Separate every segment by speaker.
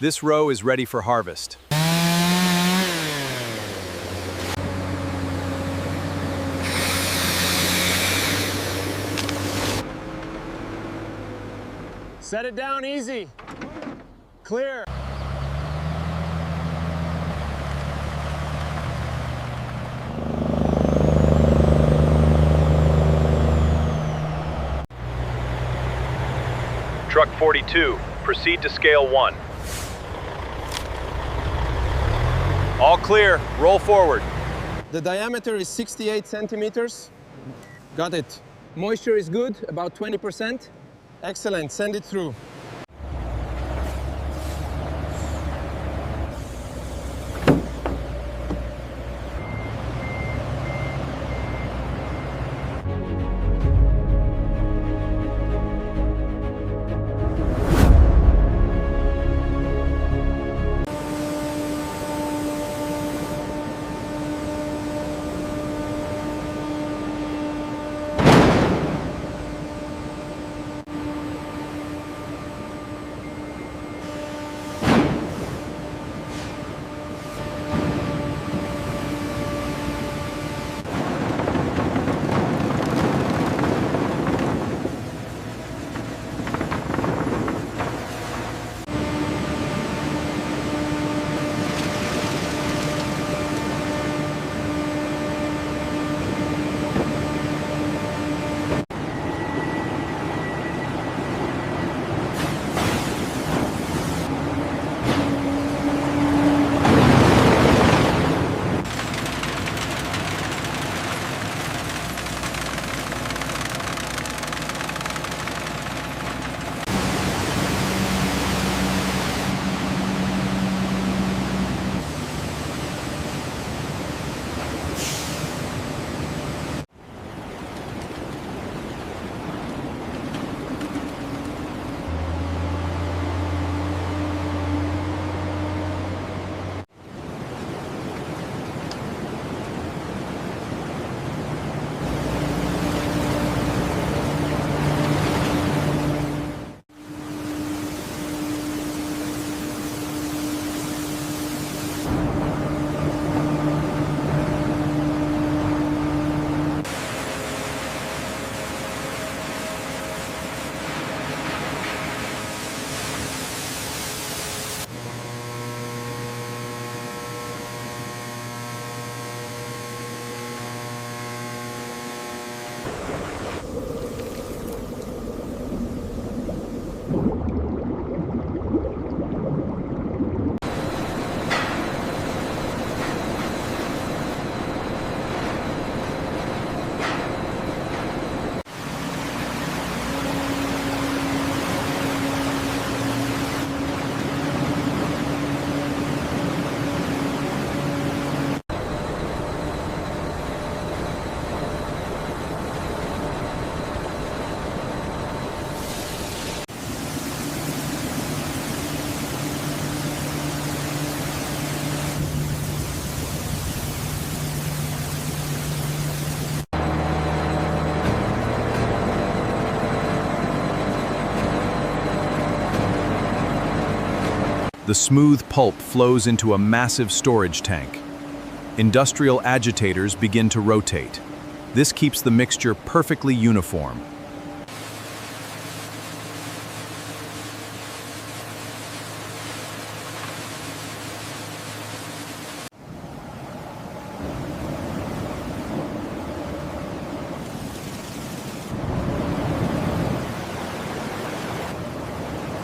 Speaker 1: This row is ready for harvest.
Speaker 2: Set it down easy. Clear.
Speaker 1: Truck 42, proceed to scale 1. All clear, roll forward.
Speaker 2: The diameter is 68 centimeters. Got it. Moisture is good, about 20%. Excellent, send it through.
Speaker 1: The smooth pulp flows into a massive storage tank. Industrial agitators begin to rotate. This keeps the mixture perfectly uniform.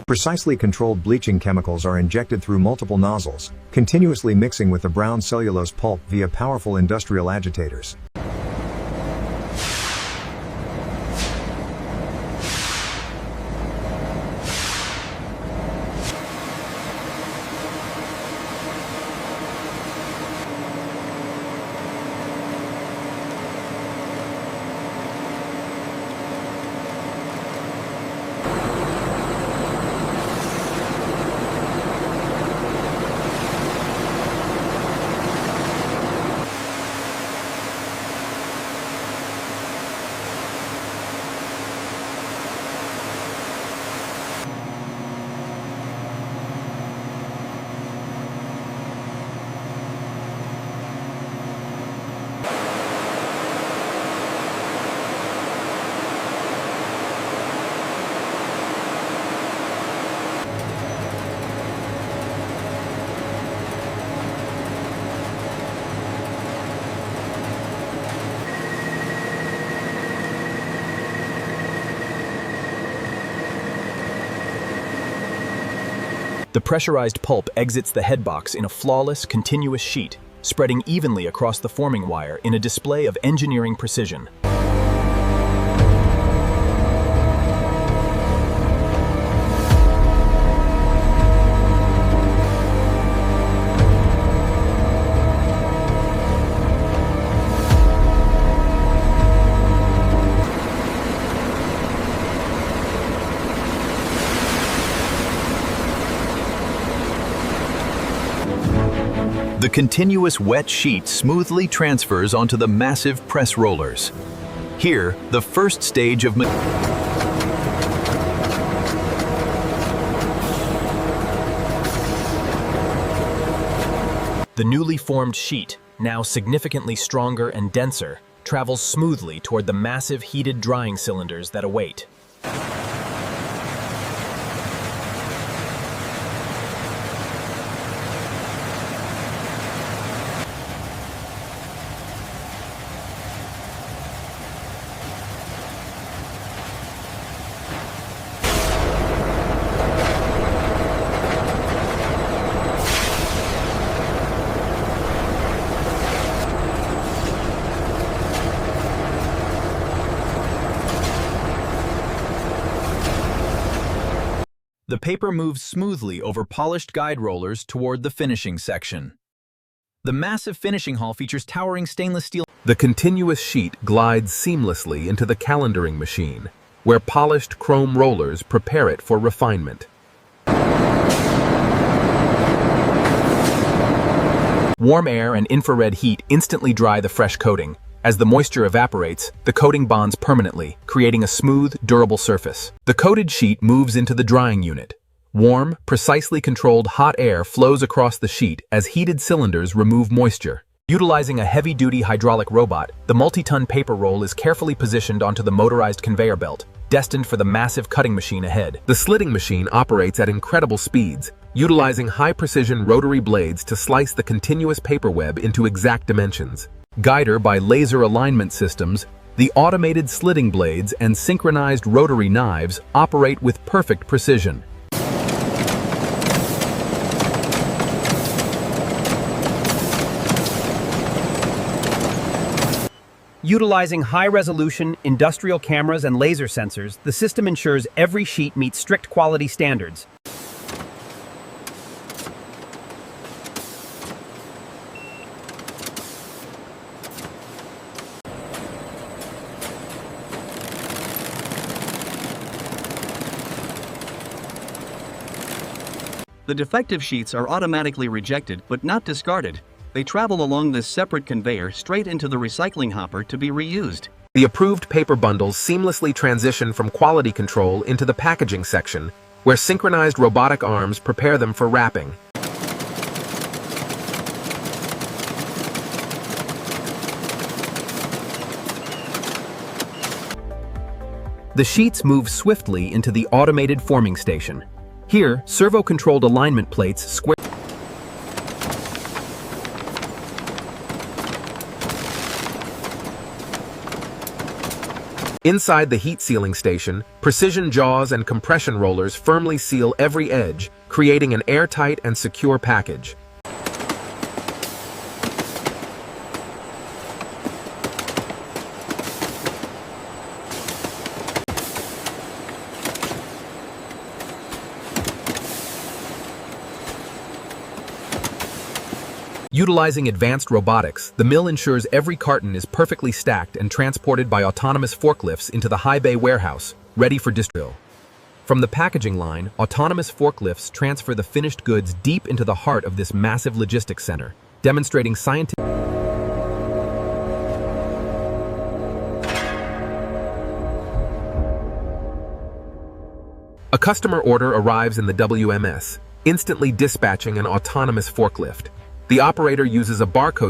Speaker 3: Precisely controlled bleaching chemicals are injected through multiple nozzles, continuously mixing with the brown cellulose pulp via powerful industrial agitators.
Speaker 4: The pressurized pulp exits the headbox in a flawless, continuous sheet, spreading evenly across the forming wire in a display of engineering precision. The continuous wet sheet smoothly transfers onto the massive press rollers. Here, the first stage of the newly formed sheet, now significantly stronger and denser, travels smoothly toward the massive heated drying cylinders that await. The paper moves smoothly over polished guide rollers toward the finishing section. The massive finishing hall features towering stainless steel. The continuous sheet glides seamlessly into the calendaring machine, where polished chrome rollers prepare it for refinement. Warm air and infrared heat instantly dry the fresh coating. As the moisture evaporates, the coating bonds permanently, creating a smooth, durable surface. The coated sheet moves into the drying unit. Warm, precisely controlled hot air flows across the sheet as heated cylinders remove moisture. Utilizing a heavy-duty hydraulic robot, the multi-ton paper roll is carefully positioned onto the motorized conveyor belt, destined for the massive cutting machine ahead. The slitting machine operates at incredible speeds, utilizing high-precision rotary blades to slice the continuous paper web into exact dimensions. Guided by laser alignment systems, the automated slitting blades and synchronized rotary knives operate with perfect precision.
Speaker 5: Utilizing high-resolution industrial cameras and laser sensors, the system ensures every sheet meets strict quality standards.
Speaker 6: The defective sheets are automatically rejected but not discarded. They travel along this separate conveyor straight into the recycling hopper to be reused.
Speaker 7: The approved paper bundles seamlessly transition from quality control into the packaging section, where synchronized robotic arms prepare them for wrapping.
Speaker 5: The sheets move swiftly into the automated forming station. Here, servo-controlled alignment plates square.
Speaker 7: Inside the heat sealing station, precision jaws and compression rollers firmly seal every edge, creating an airtight and secure package. Utilizing advanced robotics, the mill ensures every carton is perfectly stacked and transported by autonomous forklifts into the high bay warehouse, ready for distribution. From the packaging line, autonomous forklifts transfer the finished goods deep into the heart of this massive logistics center, demonstrating scientific. A customer order arrives in the WMS, instantly dispatching an autonomous forklift. The operator uses a barcode.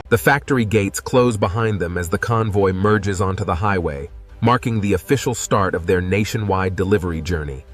Speaker 7: The factory gates close behind them as the convoy merges onto the highway, marking the official start of their nationwide delivery journey.